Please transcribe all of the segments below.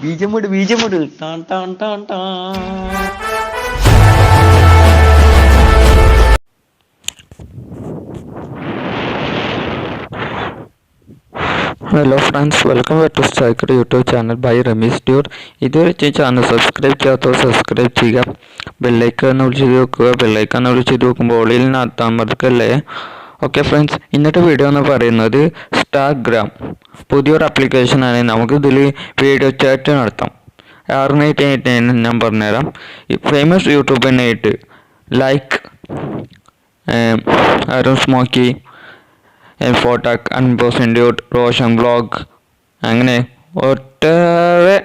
ബീജമിട് ടാൻ ടാൻ ടാൻ ടാൻ. Hello friends, welcome back to Striker YouTube channel by Ramesh Dude. ഇതുവരെ ചാനൽ സബ്സ്ക്രൈബ് ചെയ്യാത്തവർ സബ്സ്ക്രൈബ് ചെയ്യുക, ബെല്ലൈക്കൺ വിളിച്ച് നോക്കുക. ബെല്ലൈക്കൺ വിളിച്ച് നോക്കുമ്പോൾ ഓളിൽ നടത്താമർക്കല്ലേ. ഓക്കെ ഫ്രണ്ട്സ്, ഇന്നത്തെ വീഡിയോ എന്ന് പറയുന്നത് സ്റ്റാർഗ്രാം പുതിയൊരു ആപ്ലിക്കേഷനാണ്. നമുക്കിതിൽ വീഡിയോ ചാറ്റ് നടത്താം. ആറിനായിട്ട് ഞാൻ പറഞ്ഞുതരാം. ഫേമസ് യൂട്യൂബറിനായിട്ട് ലൈക്ക് ആരും സ്മോക്കി, ഫോട്ടാക്, അൺബോസിൻഡ്യൂട്ട്, റോഷൻ വ്ളോഗ്, അങ്ങനെ ഒട്ടേറെ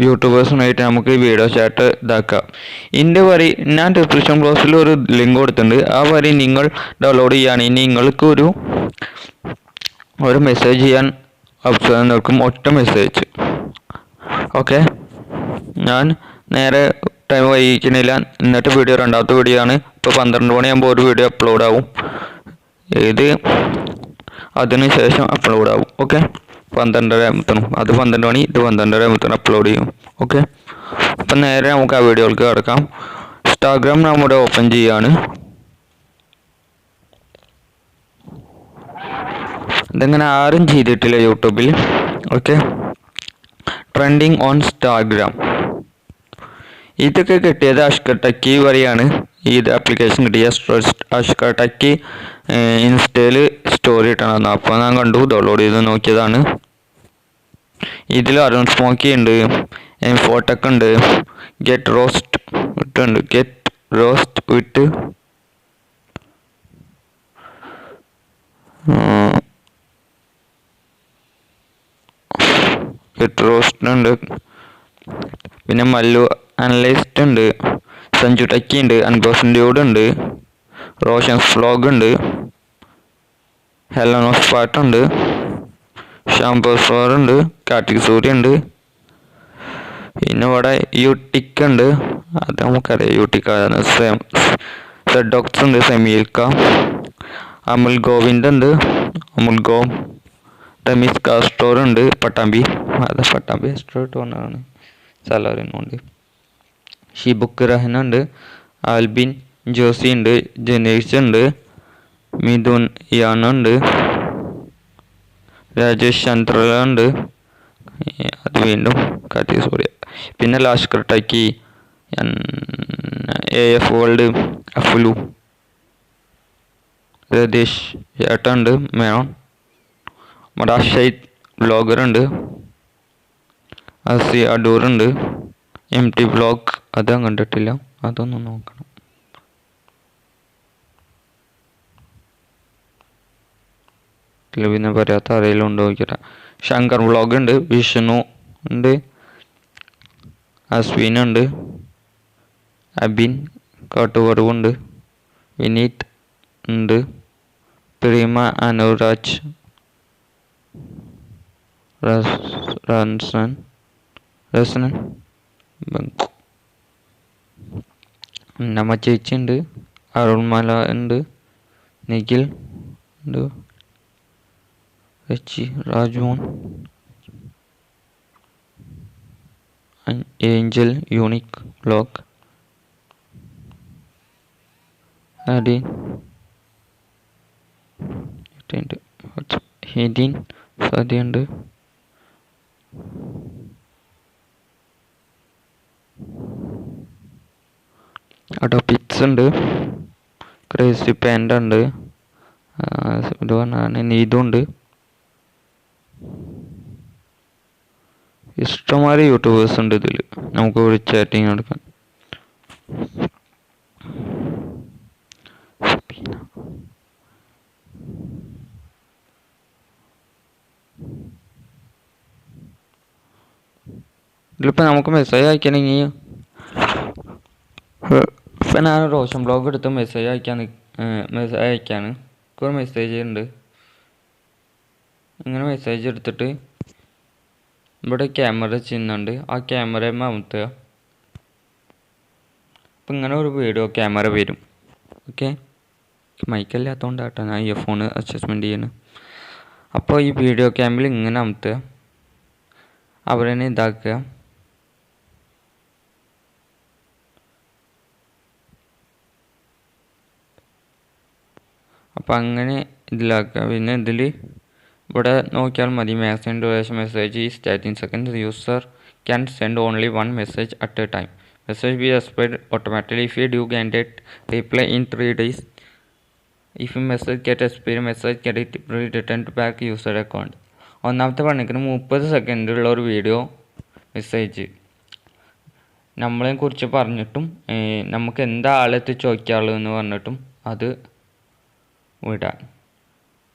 യൂട്യൂബേഴ്സിനായിട്ട് നമുക്ക് വീഡിയോ ചാറ്റ് ഇതാക്കാം. ഇതിൻ്റെ വരി ഞാൻ ഡിസ്ക്രിപ്ഷൻ ബോക്സിൽ ഒരു ലിങ്ക് കൊടുത്തിട്ടുണ്ട്. ആ വരി നിങ്ങൾ ഡൗൺലോഡ് ചെയ്യുകയാണെങ്കിൽ നിങ്ങൾക്ക് ഒരു മെസ്സേജ് ചെയ്യാൻ ഓപ്ഷൻ നിൽക്കും, ഒറ്റ മെസ്സേജ്. ഓക്കെ, ഞാൻ നേരെ ടൈം വൈകിക്കുന്നില്ല. ഇന്നത്തെ വീഡിയോ രണ്ടാമത്തെ വീഡിയോ ആണ്. ഇപ്പോൾ 12 മണിയാകുമ്പോൾ ഒരു വീഡിയോ അപ്ലോഡ് ആവും. ഇത് അതിനുശേഷം അപ്ലോഡ് ആവും. ഓക്കെ, 12:30 ആകുമ്പോഴത്തേനും, അത് 12 മണി, ഇത് 12:30 ആകുമ്പോഴത്തേനും അപ്ലോഡ് ചെയ്യും. ഓക്കെ, അപ്പം നേരെ നമുക്ക് ആ വീഡിയോയിലേക്ക് കിടക്കാം. ഇൻസ്റ്റാഗ്രാം നമ്മുടെ ഓപ്പൺ ചെയ്യാണ്. ഇതങ്ങനെ ആരും ചെയ്തിട്ടില്ല യൂട്യൂബിൽ. Okay, trending on Instagram. ഇതൊക്കെ കിട്ടിയത് അഷ്കർ ടെക്കി വഴിയാണ്. ഇത് ആപ്ലിക്കേഷൻ കിട്ടിയ അഷ്കർ ടെക്കി ഇൻസ്റ്റയിൽ സ്റ്റോറി ഇട്ടണം. അപ്പോൾ ഞാൻ കണ്ടു, ഡൗൺലോഡ് ചെയ്ത് നോക്കിയതാണ്. ഇതിൽ അരുൺ സ്മോക്കി ഉണ്ട്, ഫോട്ടൊക്കെ ഉണ്ട്, ഗെറ്റ് റോസ്റ്റ് വിട്ടുണ്ട്. ഗെറ്റ് റോസ്റ്റ് വിട്ട് ഗെറ്റ് റോസ്റ്റ് ഉണ്ട്. പിന്നെ മല്ലു അനലൈസ്റ്റ് ഉണ്ട്, സഞ്ജു ടെക്കി ഉണ്ട്, അൺബോസിൻഡ്യൂഡ് ഉണ്ട്, റോഷൻ വ്ളോഗ് ഉണ്ട്, ഹെലനോസ് പാട്ടുണ്ട്, ഷാംബോസ്വാർ ഉണ്ട്, കാർത്തിക് സൂര്യ ഉണ്ട്. പിന്നെ ഇവിടെ യൂട്ടിക് ഉണ്ട്, അത് നമുക്കറിയാം യൂട്ടിക്കാണ്. സെഡോക്സ് ഉണ്ട്, സെമീൽക്ക, അമുൽ ഗോവിന്ദ് ഉണ്ട്, അമുൽ ഗോ, റമീസ് കാസ്റ്റോർ ഉണ്ട്, പട്ടാമ്പി, അത് പട്ടാമ്പി എസ്റ്റോട്ട് കൊണ്ടാണ് സാലറിനുണ്ട്. ഷിബുക്ക് റഹന ഉണ്ട്, ആൽബിൻ ജോസി ഉണ്ട്, ജനേഷ് ഉണ്ട്, മിഥുൻ യാനുണ്ട്, രാജേഷ് ചന്ദ്രല ഉണ്ട്, അത് വീണ്ടും കാർത്തിക് സൂര്യ. പിന്നെ ലാഷ്കർ ടെക്കി, AF വേൾഡ്, അഫ്ലു, രതീഷ് ചേട്ടുണ്ട്, മേനോൻ, മറാഷൈറ്റ് വ്ളോഗർ ഉണ്ട്, അസി അഡൂർ ഉണ്ട്, MT വ്ളോഗ്, അത് കണ്ടിട്ടില്ല, അതൊന്ന് നോക്കണം. പിന്നെ പറയാത്ത ആരെങ്കിലും ഉണ്ടോ നോക്കിയിട്ട്. ശങ്കർ വ്ളോഗ് ഉണ്ട്, വിഷ്ണു ഉണ്ട്, അശ്വിൻ ഉണ്ട്, അബിൻ കാട്ടുപറവുണ്ട്, വിനീത് ഉണ്ട്, പ്രീമ അനുരാജ്, റസനൻ ബങ്കു, നമ്മ ചേച്ചി ഉണ്ട്, അരുൺമല ഉണ്ട്, നിഖിൽ ഉണ്ട്, രാജ്മോൻ, ഏഞ്ചൽ യൂണിക് വ്ളോഗ്, അഡീൻ ഹെദീൻ സാധ്യയുണ്ട്, അഡോപിക്സ് ഉണ്ട്, ക്രേസി പാൻഡ ഉണ്ട്, ഇത് പറഞ്ഞാൽ നീതുണ്ട്. ഇഷ്ടംമാതിരി യൂട്യൂബേഴ്സ് ഉണ്ട് ഇതിൽ, നമുക്ക് ഒരു ചാറ്റിങ് നടക്കാൻ. ഇതിലിപ്പോൾ നമുക്ക് മെസ്സേജ് അയക്കണമെങ്കിൽ ഇപ്പം ഞാൻ റോഷൻ ബ്ലോഗ് എടുത്ത് മെസ്സേജ് അയക്കാണ്. ഒരു മെസ്സേജ് ഉണ്ട്. ഇങ്ങനെ മെസ്സേജ് എടുത്തിട്ട് ഇവിടെ ക്യാമറ ചിഹ്നമുണ്ട്, ആ ക്യാമറ അമർത്തുക. അപ്പം ഇങ്ങനെ ഒരു വീഡിയോ ക്യാമറ വരും. ഓക്കെ, മൈക്കല്ലാത്തതുകൊണ്ടാട്ടോ ഞാൻ ഇയർഫോൺ അഡ്ജസ്റ്റ്മെൻറ്റ് ചെയ്യുന്നത്. അപ്പോൾ ഈ വീഡിയോ ക്യാമിൽ ഇങ്ങനെ അമർത്തുക. അവരെ ഇതാക്കുക. അപ്പം അങ്ങനെ ഇതിലാക്കുക. പിന്നെ ഇതിൽ ഇവിടെ നോക്കിയാൽ മതി, maximum duration message is 13 seconds. User can send only 1 message at a time. Message be expired automatically if you do get reply in 3 days. If a message get expired, message get returned back user account. ഒന്നാമത്തെ പറഞ്ഞിരിക്കുന്നത് 30 സെക്കൻഡുള്ള ഒരു video message നമ്മളെ കുറിച്ച് പറഞ്ഞിട്ടും നമുക്ക് എന്താ ആളെത്തി ചോദിക്കാനുള്ളൂ എന്ന് പറഞ്ഞിട്ടും അത് വിടാൻ.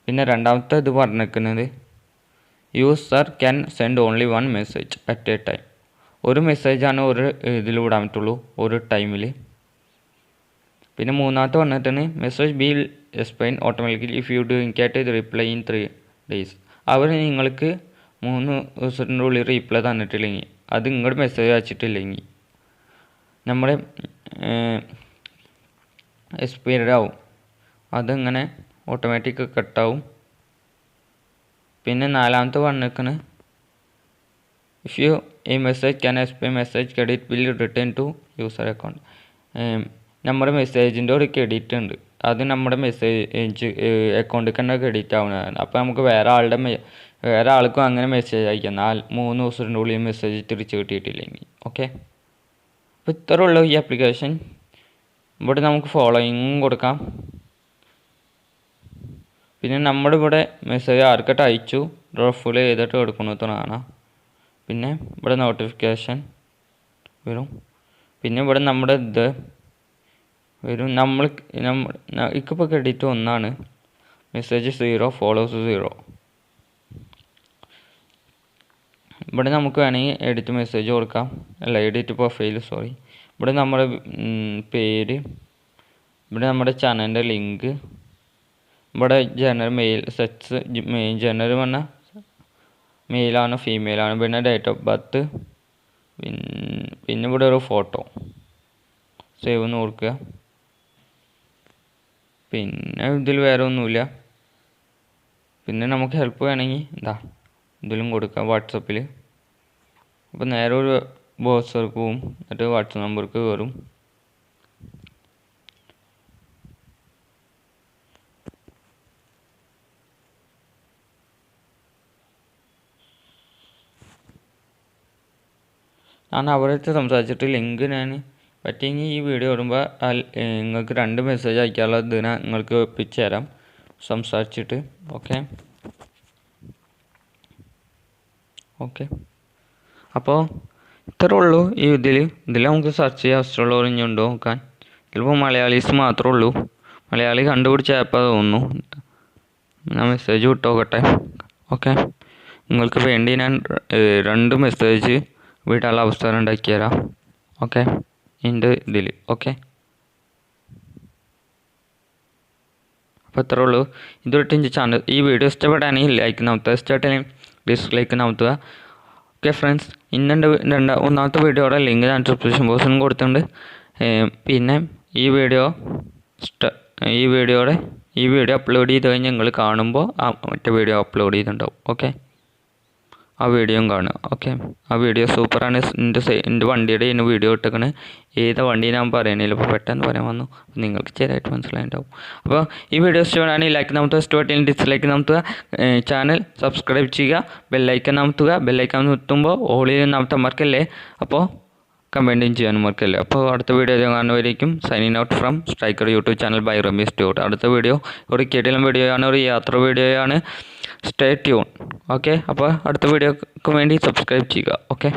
പിന്നെ രണ്ടാമത്തെ ഇത് പറഞ്ഞിരിക്കുന്നത് user can send only 1 message at a time. ഒരു മെസ്സേജാണ് ഒരു ഇതിൽ വിടാൻ പറ്റുള്ളൂ ഒരു ടൈമിൽ. പിന്നെ മൂന്നാമത്തെ പറഞ്ഞിട്ടാണ് message be explain automatically if you do get the reply in 3 days. അവർ നിങ്ങൾക്ക് 3 ദിവസത്തിൻ്റെ ഉള്ളിൽ റീപ്ലൈ തന്നിട്ടില്ലെങ്കിൽ, അത് ഇങ്ങോട്ട് മെസ്സേജ് അയച്ചിട്ടില്ലെങ്കിൽ നമ്മുടെ എക്സ്പയർഡ് ആവും, അതിങ്ങനെ ഓട്ടോമാറ്റിക് കട്ടാവും. പിന്നെ നാലാമത്തെ പറഞ്ഞിരിക്കണ് if you a message can expire message credit bill return to user account. നമ്മുടെ മെസ്സേജിൻ്റെ ഒരു ക്രെഡിറ്റ് ഉണ്ട്, അത് നമ്മുടെ മെസ്സേജ് അക്കൗണ്ടിൽ തന്നെ ക്രെഡിറ്റ് ആവുന്നതാണ്. അപ്പോൾ നമുക്ക് വേറെ ആൾക്കും അങ്ങനെ മെസ്സേജ് അയക്കാം 3 ദിവസത്തിൻ്റെ ഉള്ളിൽ മെസ്സേജ് തിരിച്ച് കിട്ടിയിട്ടില്ലെങ്കിൽ. ഓക്കെ, അപ്പോൾ ഇത്രേ ഉള്ളൂ ഈ ആപ്ലിക്കേഷൻ. ഇവിടെ നമുക്ക് ഫോളോയിങ്ങും കൊടുക്കാം. പിന്നെ നമ്മുടെ ഇവിടെ മെസ്സേജ് ആർക്കിട്ട് അയച്ചു റഫുൾ ചെയ്തിട്ട് കൊടുക്കുന്നതാണ്. പിന്നെ ഇവിടെ നോട്ടിഫിക്കേഷൻ വരും. പിന്നെ ഇവിടെ നമ്മുടെ ഇത് വരും. എനിക്കിപ്പോൾ ക്രെഡിറ്റ് 1 മെസ്സേജ് 0 ഫോളോവേഴ്സ് 0. ഇവിടെ നമുക്ക് വേണമെങ്കിൽ എഡിറ്റ് മെസ്സേജ് കൊടുക്കാം, അല്ല എഡിറ്റ് പ്രൊഫൈൽ സോറി. ഇവിടെ നമ്മുടെ പേര്, ഇവിടെ നമ്മുടെ ചാനലിൻ്റെ ലിങ്ക്, ഇവിടെ ജനറൽ മെയിൽ സെക്സ് ജനറൽ പറഞ്ഞാൽ മെയിലാണോ ഫീമെയിലാണോ, പിന്നെ ഡേറ്റ് ഓഫ് ബർത്ത്, പിന്നെ ഇവിടെ ഒരു ഫോട്ടോ സേവ് എന്ന് കൊടുക്കുക. പിന്നെ ഇതിൽ വേറെ ഒന്നുമില്ല. പിന്നെ നമുക്ക് ഹെൽപ്പ് വേണമെങ്കിൽ ഇതിലും കൊടുക്കാം വാട്സപ്പിൽ. അപ്പോൾ നേരെ ഒരു ബ്രൗസർക്ക് പോവും, എന്നിട്ട് വാട്സപ്പ് നമ്പർക്ക് കയറും. ഞാൻ അവരടുത്ത് സംസാരിച്ചിട്ട് ലിങ്ക് ഞാൻ പറ്റിയെങ്കിൽ ഈ വീഡിയോ ഇടുമ്പോൾ നിങ്ങൾക്ക് 2 മെസ്സേജ് അയക്കാനുള്ള ഇതിനെ നിങ്ങൾക്ക് ഒപ്പിച്ച് തരാം സംസാരിച്ചിട്ട്. ഓക്കെ അപ്പോൾ ഇത്രേ ഉള്ളൂ ഈ ഇതിൽ നമുക്ക് സെർച്ച് ചെയ്യാൻ ആവശ്യമുള്ളവർ ഇനി ഉണ്ടോ നോക്കാൻ. ചിലപ്പോൾ മലയാളീസ് മാത്രമേ ഉള്ളൂ, മലയാളി കണ്ടുപിടിച്ച ആപ്പാ തോന്നുന്നു. ഞാൻ മെസ്സേജ് വിട്ടോക്കട്ടെ. ഓക്കെ, നിങ്ങൾക്ക് വേണ്ടി ഞാൻ 2 മെസ്സേജ് വിടാനുള്ള അവസരം ഉണ്ടാക്കി തരാം. ഓക്കെ, എൻ്റെ ഇതിൽ. ഓക്കെ, അപ്പോൾ ഇത്രേ ഉള്ളൂ. ഇതുവരെ എൻ്റെ ചാനൽ ഈ വീഡിയോ ഇഷ്ടപ്പെടുകയാണെങ്കിൽ ലൈക്ക് നമത്തുക, ഇഷ്ടമായിട്ടില്ലെങ്കിൽ ഡിസ്ലൈക്ക് നമത്തുക. ഓക്കെ ഫ്രണ്ട്സ്, ഇന്നെൻ്റെ ഒന്നാമത്തെ വീഡിയോയുടെ ലിങ്ക് ഞാൻ ഡിസ്ക്രിപ്ഷൻ ബോക്സിലും കൊടുത്തിട്ടുണ്ട്. പിന്നെ ഈ വീഡിയോ അപ്ലോഡ് ചെയ്ത് കഴിഞ്ഞ് നിങ്ങൾ കാണുമ്പോൾ മറ്റേ വീഡിയോ അപ്ലോഡ് ചെയ്തിട്ടുണ്ടാവും. ഓക്കെ, ആ വീഡിയോയും കാണുക. ഓക്കെ, ആ വീഡിയോ സൂപ്പറാണ്. എൻ്റെ വണ്ടിയുടെ ഇന്ന് വീഡിയോ ഇട്ടേക്കണ്. ഏതാ വണ്ടി ഞാൻ പറയണില്ല, ഇപ്പോൾ പെട്ടെന്ന് പറയാൻ വന്നു, നിങ്ങൾക്ക് ചെറുതായിട്ട് മനസ്സിലായിട്ടുണ്ടാവും. അപ്പോൾ ഈ വീഡിയോ ഇഷ്ടമാണെങ്കിൽ ലൈക്ക് നമത്തുക, ഇഷ്ടമായിട്ടില്ലെങ്കിൽ ഡിസ്ലൈക്ക് നമത്തുക. ചാനൽ സബ്സ്ക്രൈബ് ചെയ്യുക, ബെല്ലൈക്കൻ നമത്തുക. ബെല്ലൈക്കൻ നമത്തുമ്പോൾ ഓളിൽ നമത്താൻ മറക്കല്ലേ, അപ്പോൾ കമൻറ്റും ചെയ്യാനും മറക്കല്ലേ. അപ്പോൾ അടുത്ത വീഡിയോ കാണുന്നവരേക്കും signing out from Striker YouTube channel by Rameez ട്യൂട്ട്. അടുത്ത വീഡിയോ ഒരു കിടിലൻ വീഡിയോ ആണ്, ഒരു യാത്ര വീഡിയോ ആണ്. Stay tune. ഓക്കെ, അപ്പോൾ അടുത്ത വീഡിയോക്ക് വേണ്ടി സബ്സ്ക്രൈബ് ചെയ്യുക. ഓക്കെ.